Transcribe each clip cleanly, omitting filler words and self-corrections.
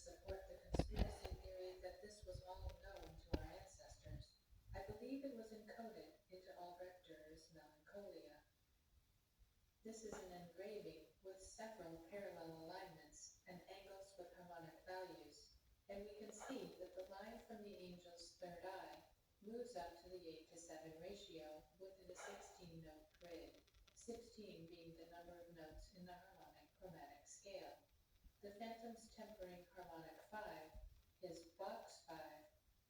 support the conspiracy theory that this was all known to our ancestors. I believe it was encoded into Albrecht Dürer's Melancholia. This is an engraving with several parallel alignments and angles with harmonic values, and we can see that the line from the angel's third eye moves up to the 8 to 7 ratio within a 16-note grid, 16 being the number of notes in the harmonic chromatic scale. The phantom's tempering harmonic 5, his box 5,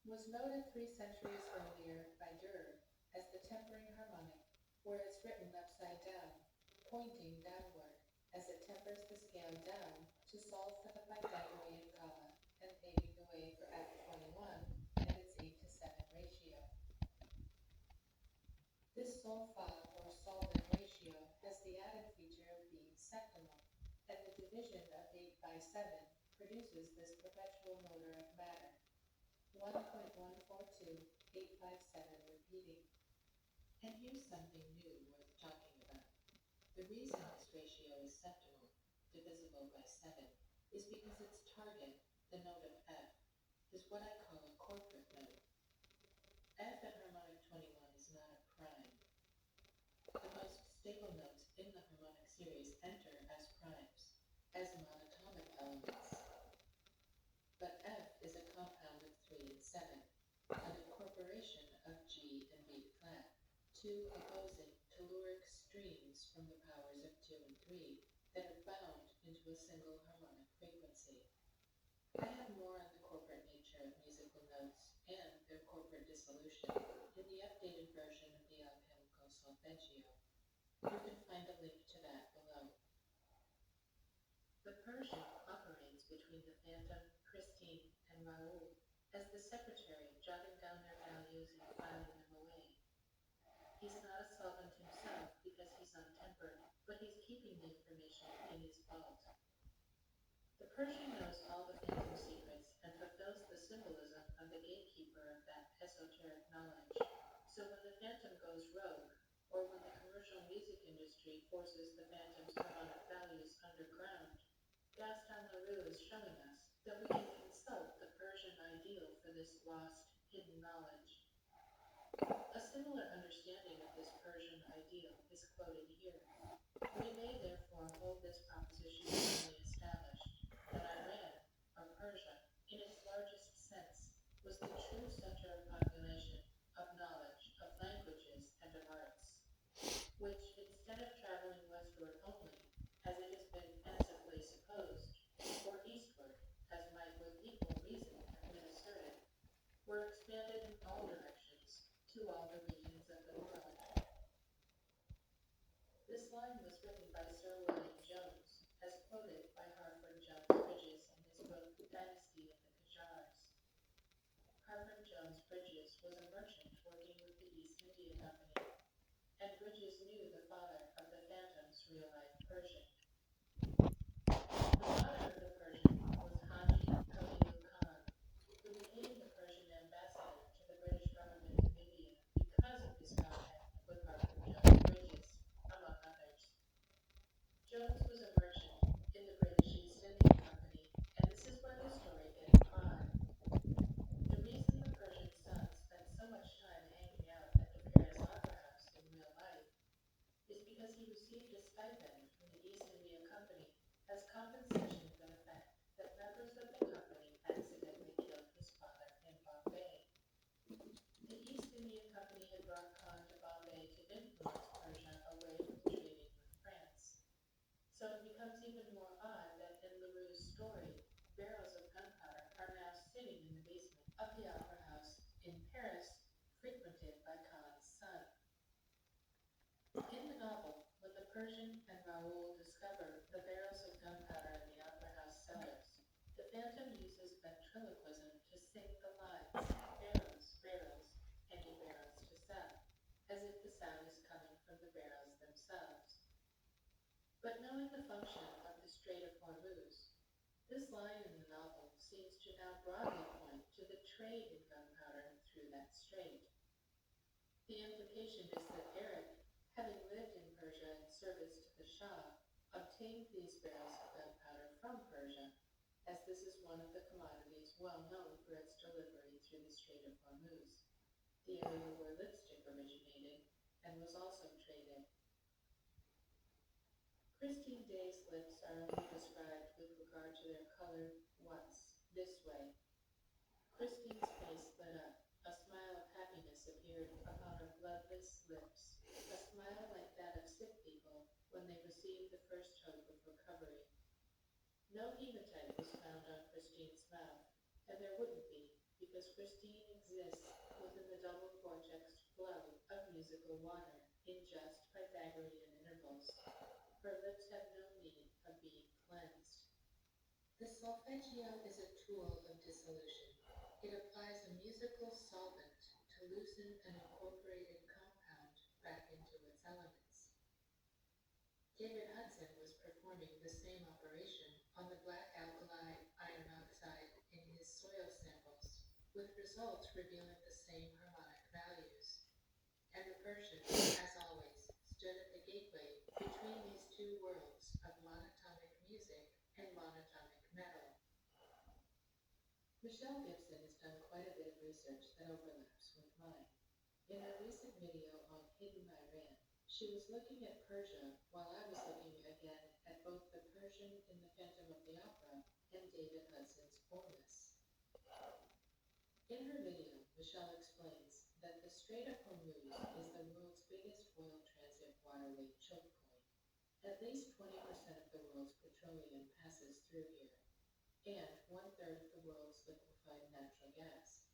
was noted 3 centuries earlier by Dürer as the tempering harmonic, where it's written upside down, pointing downward, as it tempers the scale down to solve for the Pythagorean gala and paving the way for F21 and its 8 to 7 ratio. This sol-fa or solvent ratio has the added feature of being septimal, and the division of 8 by 7 produces this perpetual motor of matter, 1.142, 857 repeating. And here's something new worth talking about. The reason this ratio is septimal, divisible by 7, is because its target, the note of F, is what I call a corporate note. F at harmonic 21 is not a prime. The most stable notes in the harmonic series enter as primes, as monatomic elements. But F is a compound of 3 and 7, an incorporation of G and B flat, 2 opposing telluric streams from the powers of 2 and 3 that are bound into a single harmonic frequency. I have more on the corporate nature of musical notes and their corporate dissolution in the updated version of the Alchemical Solfeggio. You can find a link to that below. The Persian operates between the Phantom, Christine, and Raoul as the secretary jotting down their values and filing them away. He's not a solvent himself because he's untempered, but he's keeping the information in his vault. The Persian knows all the Phantom secrets and fulfills the symbolism of the gatekeeper of that esoteric knowledge. So when the Phantom goes rogue, or when the commercial music industry forces the Phantom's harmonic values underground, Gaston Leroux is showing us that we can consult the Persian ideal for this lost, hidden knowledge. A similar understanding of this Persian ideal is quoted here. We may therefore hold this proposition firmly established, that Iran, or Persia, in its largest sense, was the true center of population, of knowledge, of languages, and of arts, which, instead of traveling westward only, as it has been fancifully supposed, or eastward, as might with equal reason have been asserted, were expanded in all directions, to all the regions of the world. This line was written by Sir William Jones, as quoted by Harford Jones Bridges in his book Dynasty of the Qajars. Harford Jones Bridges was a merchant working with the East India Company, and Bridges knew the father of the Phantom's real-life Persian. The father of the Persian was Haji Khalil Khan, who became the Persian ambassador to the British government of India because of his contact with Harford Jones Bridges, among others. Jones was a merchant in the British East India Company, and this is where the story gets odd. The reason the Persian son spent so much time hanging out at the Paris Opera House in real life is because he received a stipend from the East India Company as compensation for the fact that members of the company accidentally killed his father in Bombay. The East India Company had brought Khan to Bombay to influence Persia away from trading with France. So it becomes even more odd that in Leroux's story, barrels of gunpowder are now sitting in the basement of the Opera House in Paris, frequented by Khan's son. In the novel, when the Persian and Raoul discover the barrels of gunpowder in the Opera House cellars, the Phantom uses ventriloquism to sing the lines, barrels, barrels, empty barrels to sell, as if the sound is coming from the barrels themselves. But knowing the function of the Strait of Hormuz, this line in the novel seems to now broadly point to the trade in gunpowder through that strait. The implication is that Eric, having lived in Persia in service to the Shah, obtained these barrels of gunpowder from Persia, as this is one of the commodities well known for its delivery through the Strait of Hormuz, the area where lipstick originated and was also traded. Christine Day's lips are only described with regard to their color once, this way. Christine's face lit up. A smile of happiness appeared upon her bloodless lips, a smile like that of sick people when they receive the first hope of recovery. No hematite was found on Christine's mouth, and there wouldn't be, because Christine exists within the double vortex flow of musical water in just Pythagorean intervals. Her lips have no need of being cleansed. The solfeggio is a tool of dissolution. It applies a musical solvent to loosen an incorporated compound back into its elements. David Hudson was performing the same operation on the black alkali iron oxide in his soil samples, with results revealing the same harmonic values. And the Persian, as always, stood at the gateway between these two worlds of monatomic music and monatomic metal. Michelle Gibson has done quite a bit of research that overlaps with mine. In her recent video on Hidden Iran, she was looking at Persia while I was looking again at both the Persian in the Phantom of the Opera and David Hudson's Ormus. In her video, Michelle explains that the Strait of Hormuz is the world's biggest oil transit waterway choke point. At least 20% of the world's petroleum passes through here, and 1/3 of the world's liquefied natural gas,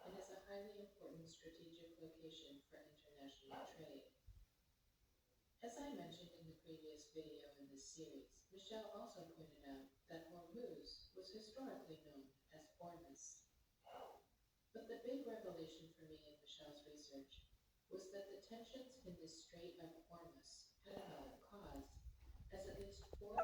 and is a highly important strategic location for international trade. As I mentioned in the previous video in this series, Michelle also pointed out that Hormuz was historically known as Ormus. But the big revelation for me in Michelle's research was that the tensions in the Strait of Hormuz had another cause, as at least 4